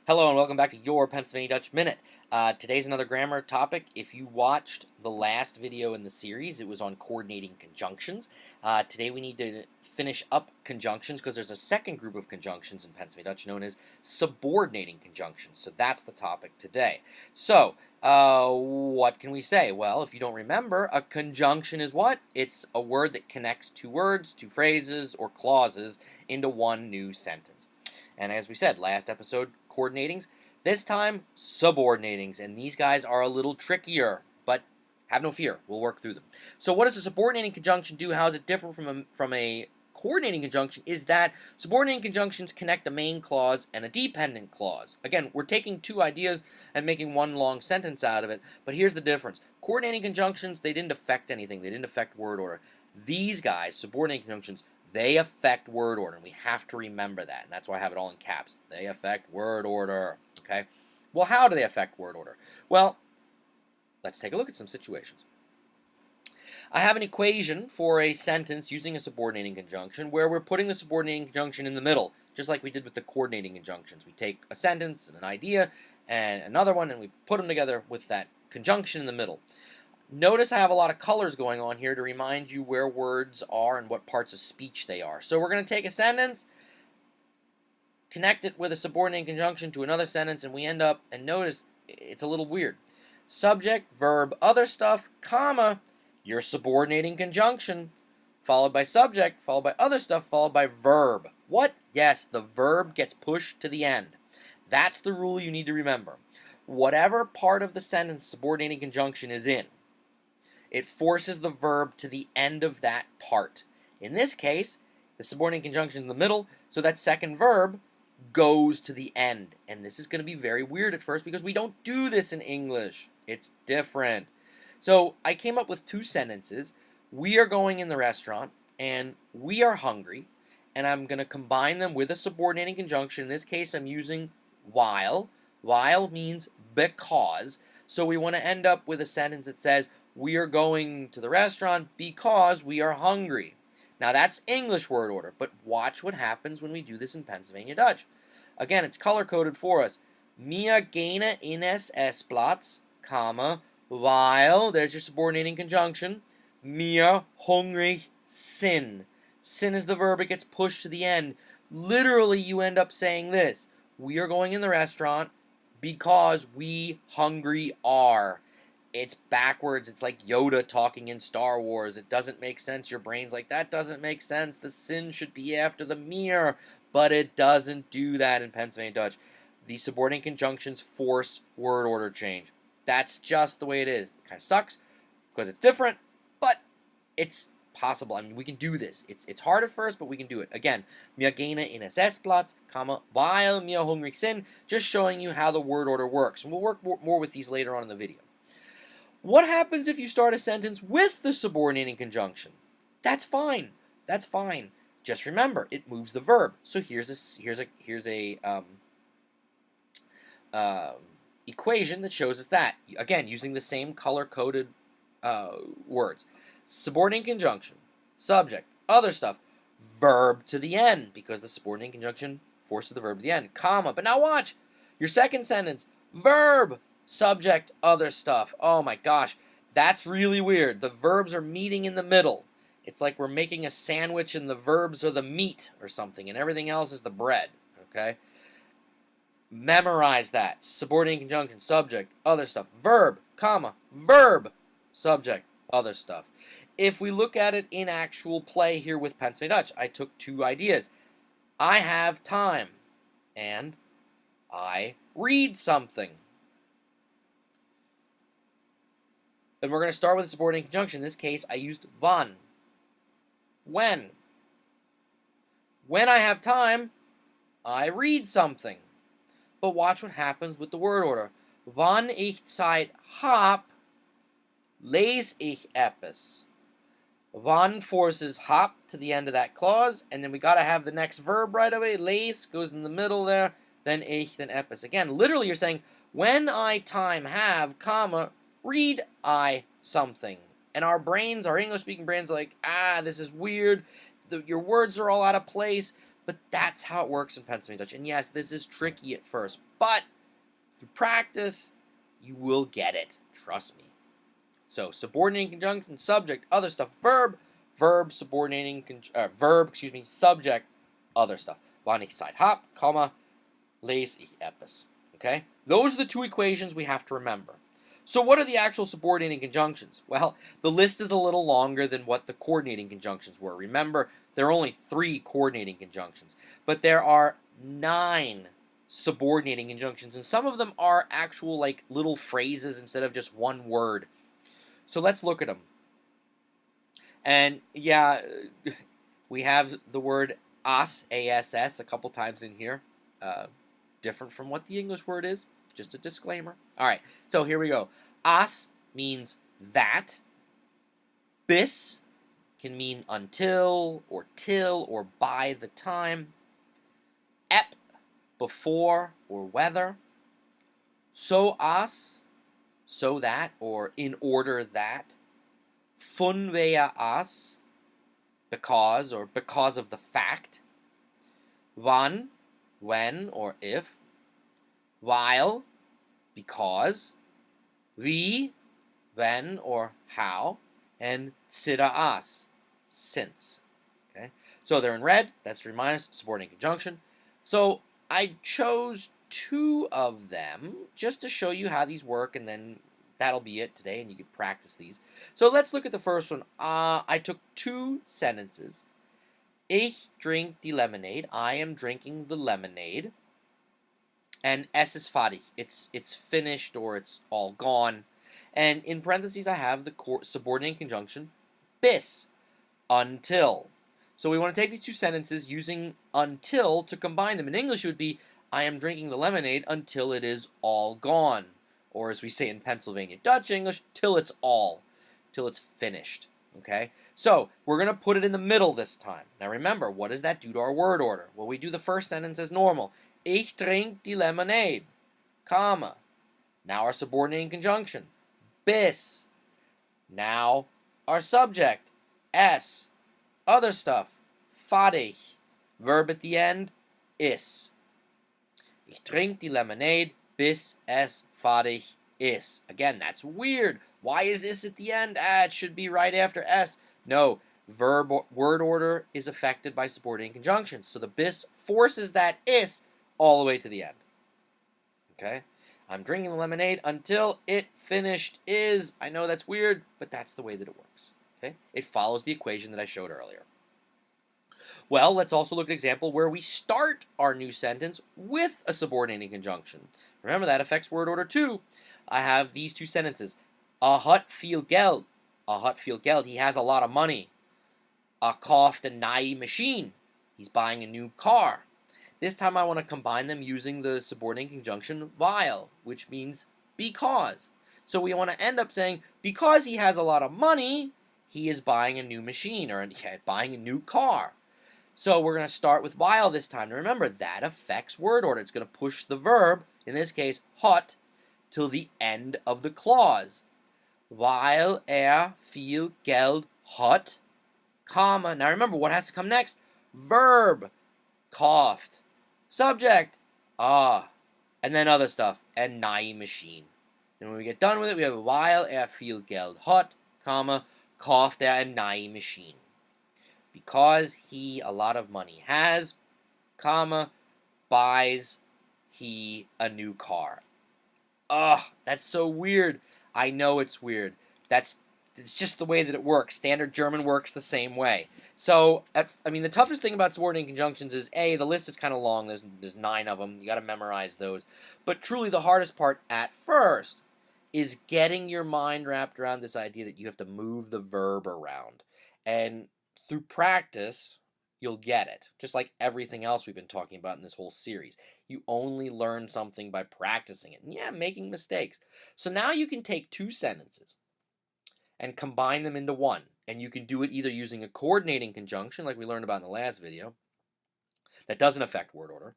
Hello and welcome back to your Pennsylvania Dutch Minute. Today's another grammar topic. If you watched the last video in the series, it was on coordinating conjunctions. Today we need to finish up conjunctions because there's a second group of conjunctions in Pennsylvania Dutch known as subordinating conjunctions. So that's the topic today. So, what can we say? Well, if you don't remember, a conjunction is what? It's a word that connects two words, two phrases, or clauses into one new sentence. And as we said last episode, coordinatings. This time, subordinatings. And these guys are a little trickier, but have no fear. We'll work through them. So what does a subordinating conjunction do? How is it different from a coordinating conjunction? Is that subordinating conjunctions connect a main clause and a dependent clause. Again, we're taking two ideas and making one long sentence out of it, but here's the difference. Coordinating conjunctions, they didn't affect anything. They didn't affect word order. These guys, subordinating conjunctions, they affect word order, and we have to remember that, and that's why I have it all in caps. They affect word order, okay? Well, how do they affect word order? Well, let's take a look at some situations. I have an equation for a sentence using a subordinating conjunction where we're putting the subordinating conjunction in the middle, just like we did with the coordinating conjunctions. We take a sentence and an idea and another one, and we put them together with that conjunction in the middle. Notice I have a lot of colors going on here to remind you where words are and what parts of speech they are. So we're going to take a sentence, connect it with a subordinating conjunction to another sentence, and we end up, and notice it's a little weird. Subject, verb, other stuff, comma, your subordinating conjunction, followed by subject, followed by other stuff, followed by verb. What? Yes, the verb gets pushed to the end. That's the rule you need to remember. Whatever part of the sentence subordinating conjunction is in, it forces the verb to the end of that part. In this case, the subordinating conjunction is in the middle, so that second verb goes to the end. And this is going to be very weird at first because we don't do this in English. It's different. So I came up with two sentences. We are going in the restaurant, and we are hungry, and I'm going to combine them with a subordinating conjunction. In this case, I'm using while. While means because. So we want to end up with a sentence that says, we are going to the restaurant because we are hungry. Now that's English word order, but watch what happens when we do this in Pennsylvania Dutch. Again, it's color-coded for us. Wir gehen in es Essplatz, comma, while, there's your subordinating conjunction, wir hungrig sind. Sind is the verb, it gets pushed to the end. Literally, you end up saying this. We are going in the restaurant because we hungry are. It's backwards. It's like Yoda talking in Star Wars. It doesn't make sense. Your brain's like, that doesn't make sense. The sin should be after the mir. But it doesn't do that in Pennsylvania Dutch. These subordinate conjunctions force word order change. That's just the way it is. It kind of sucks because it's different, but it's possible. I mean, we can do this. It's hard at first, but we can do it. Again, wir gehen in es Essplatz, comma, weil wir hungrig sind, just showing you how the word order works. And we'll work more with these later on in the video. What happens if you start a sentence with the subordinating conjunction? That's fine. That's fine. Just remember, it moves the verb. So here's a equation that shows us that. Again, using the same color-coded words. Subordinating conjunction, subject, other stuff, verb to the end, because the subordinating conjunction forces the verb to the end, comma. But now watch. Your second sentence, verb, subject, other stuff. Oh my gosh, that's really weird. The verbs are meeting in the middle. It's like we're making a sandwich and the verbs are the meat or something and everything else is the bread, okay? Memorize that. Subordinating conjunction, subject, other stuff, verb, comma, verb, subject, other stuff. If we look at it in actual play here with Pennsylvania Dutch, I took two ideas. I have time and I read something. And we're going to start with a subordinating conjunction. In this case, I used wann. When. When I have time, I read something. But watch what happens with the word order. Wann ich Zeit hab, lese ich etwas. Wann forces hab to the end of that clause, and then we got to have the next verb right away. Lese goes in the middle there, then ich, then etwas. Again, literally you're saying, when I time have, comma, read I something. And our brains, our English-speaking brains are like, this is weird. Your words are all out of place. But that's how it works in Pennsylvania Dutch. And yes, this is tricky at first, but through practice, you will get it. Trust me. So subordinating conjunction, subject, other stuff, verb, verb, subject, other stuff. Wann ich Zeit hab, comma, lese ich etwas. Okay? Those are the two equations we have to remember. So what are the actual subordinating conjunctions? Well, the list is a little longer than what the coordinating conjunctions were. Remember, there are only 3 coordinating conjunctions, but there are 9 subordinating conjunctions, and some of them are actual like little phrases instead of just one word. So let's look at them. And yeah, we have the word ass, A-S-S, a couple times in here. Different from what the English word is. Just a disclaimer. All right, so here we go. As means that. Bis can mean until, or till, or by the time. Ep, before, or whether. So as, so that, or in order that. Vanweë as, because, or because of the fact. Wann, when, or if. Weil, because. Wie, when, or how. And sida as, since. Okay, so they're in red. That's to remind us, subordinating conjunction. So I chose 2 of them just to show you how these work, and then that'll be it today, and you can practice these. So let's look at the first one. I took 2 sentences. Ich drink die Lemonade. I am drinking the lemonade. And es ist fertig. It's finished, or it's all gone. And in parentheses, I have the subordinating conjunction bis, until. So we want to take these 2 sentences using until to combine them. In English, it would be, I am drinking the lemonade until it is all gone. Or as we say in Pennsylvania Dutch English, till it's finished. Okay? So we're going to put it in the middle this time. Now remember, what does that do to our word order? Well, we do the first sentence as normal. Ich trink die Lemonade, comma. Now our subordinating conjunction, bis. Now our subject, es. Other stuff, fertig. Verb at the end, is. Ich trink die Lemonade, bis es fertig ist. Again, that's weird. Why is is at the end? It should be right after es. No, word order is affected by subordinating conjunctions. So the bis forces that is all the way to the end. Okay? I'm drinking the lemonade until it finished is. I know that's weird, but that's the way that it works. Okay? It follows the equation that I showed earlier. Well, let's also look at an example where we start our new sentence with a subordinating conjunction. Remember, that affects word order too. I have these 2 sentences. Hat viel Geld. Hat viel Geld. He has a lot of money. Kauft eine neue Maschine. He's buying a new car. This time I want to combine them using the subordinating conjunction weil, which means because. So we want to end up saying, because he has a lot of money, he is buying a new machine, or buying a new car. So we're going to start with weil this time. Now remember, that affects word order. It's going to push the verb, in this case, hat, till the end of the clause. Weil viel Geld hat, comma. Now remember, what has to come next? Verb, kauft. Subject, and then other stuff, and neue Maschine. And when we get done with it, we have weil viel Geld hat, comma, kauft eine neue Maschine. Because he a lot of money has, comma, buys he a new car. That's so weird. I know it's weird. It's just the way that it works. Standard German works the same way. So, the toughest thing about subordinating conjunctions is, A, the list is kind of long. There's 9 of them. You got to memorize those. But truly the hardest part at first is getting your mind wrapped around this idea that you have to move the verb around. And through practice, you'll get it. Just like everything else we've been talking about in this whole series. You only learn something by practicing it. And yeah, making mistakes. So now you can take 2 sentences and combine them into one. And you can do it either using a coordinating conjunction, like we learned about in the last video, that doesn't affect word order,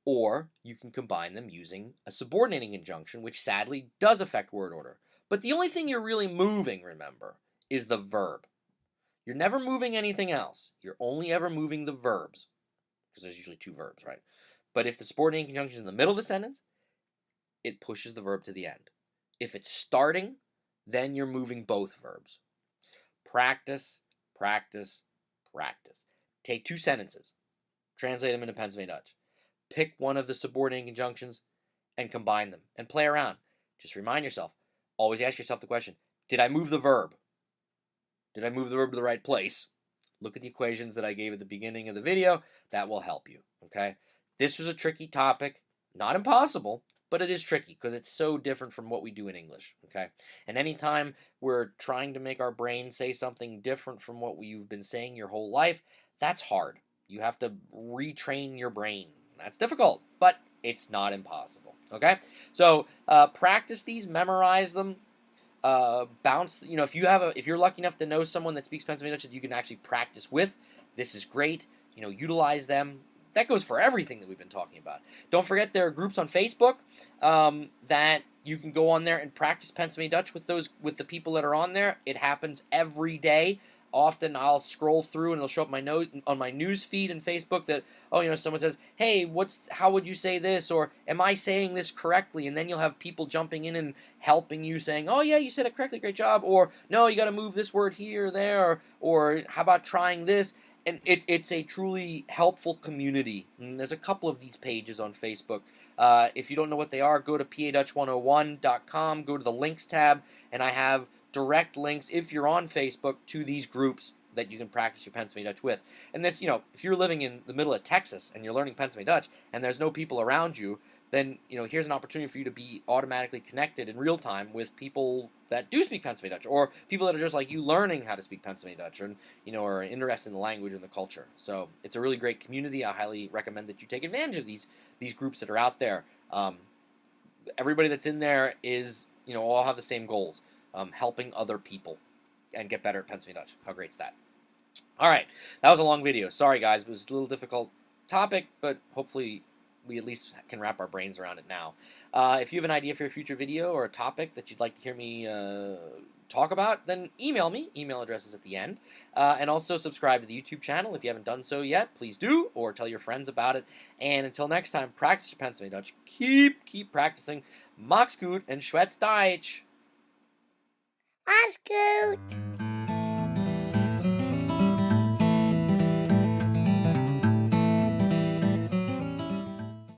or you can combine them using a subordinating conjunction, which sadly does affect word order. But the only thing you're really moving, remember, is the verb. You're never moving anything else. You're only ever moving the verbs. because there's usually two verbs, right? But if the subordinating conjunction is in the middle of the sentence, it pushes the verb to the end. If it's starting, then you're moving both verbs. Practice, practice, practice. Take two sentences, translate them into Pennsylvania Dutch. Pick one of the subordinating conjunctions and combine them and play around. Just remind yourself, always ask yourself the question, did I move the verb? Did I move the verb to the right place? Look at the equations that I gave at the beginning of the video. That will help you, okay? This was a tricky topic, not impossible, but it is tricky because it's so different from what we do in English, okay? And anytime we're trying to make our brain say something different from what you've been saying your whole life, that's hard. You have to retrain your brain. That's difficult, but it's not impossible, okay? So practice these, memorize them, bounce. If you're lucky enough to know someone that speaks Pennsylvania Dutch that you can actually practice with, this is great. Utilize them. That goes for everything that we've been talking about. Don't forget there are groups on Facebook that you can go on there and practice Pennsylvania Dutch with the people that are on there. It happens every day. Often I'll scroll through and it'll show up on my news feed in Facebook that, someone says, hey, how would you say this, or am I saying this correctly? And then you'll have people jumping in and helping you, saying, oh yeah, you said it correctly, great job, or no, you got to move this word here or there, or how about trying this? And it's a truly helpful community. And there's a couple of these pages on Facebook. If you don't know what they are, go to padutch101.com, go to the links tab, and I have direct links, if you're on Facebook, to these groups that you can practice your Pennsylvania Dutch with. And this, if you're living in the middle of Texas and you're learning Pennsylvania Dutch and there's no people around you, then, here's an opportunity for you to be automatically connected in real time with people that do speak Pennsylvania Dutch, or people that are just like you learning how to speak Pennsylvania Dutch, and, are interested in the language and the culture. So it's a really great community. I highly recommend that you take advantage of these groups that are out there. Everybody that's in there is, all have the same goals, helping other people and get better at Pennsylvania Dutch. How great's that? All right, that was a long video. Sorry, guys, it was a little difficult topic, but hopefully we at least can wrap our brains around it now. If you have an idea for a future video or a topic that you'd like to hear me talk about, then email me. Email address is at the end. And also subscribe to the YouTube channel if you haven't done so yet. Please do, or tell your friends about it. And until next time, practice your Pennsylvania Dutch. Keep practicing. Mach's gut and Schwätz Deutsch. Mach's gut.